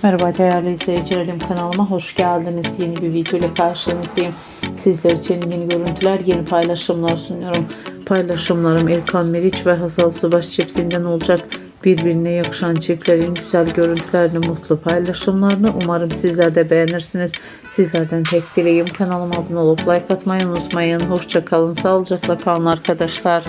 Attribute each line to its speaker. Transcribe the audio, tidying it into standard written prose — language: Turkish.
Speaker 1: Merhaba değerli izleyicilerim, kanalıma hoş geldiniz. Yeni bir video ile karşınızdayım. Sizler için yeni görüntüler, yeni paylaşımlar sunuyorum. Paylaşımlarım Erkan Meriç ve Hazal Subaş çiftinden olacak. Birbirine yakışan çiftlerin güzel görüntülerini, mutlu paylaşımlarını umarım sizler de beğenirsiniz. Sizlerden tek dileğim kanalıma abone olup like atmayı unutmayın. Hoşça kalın, sağlıcakla kalın arkadaşlar.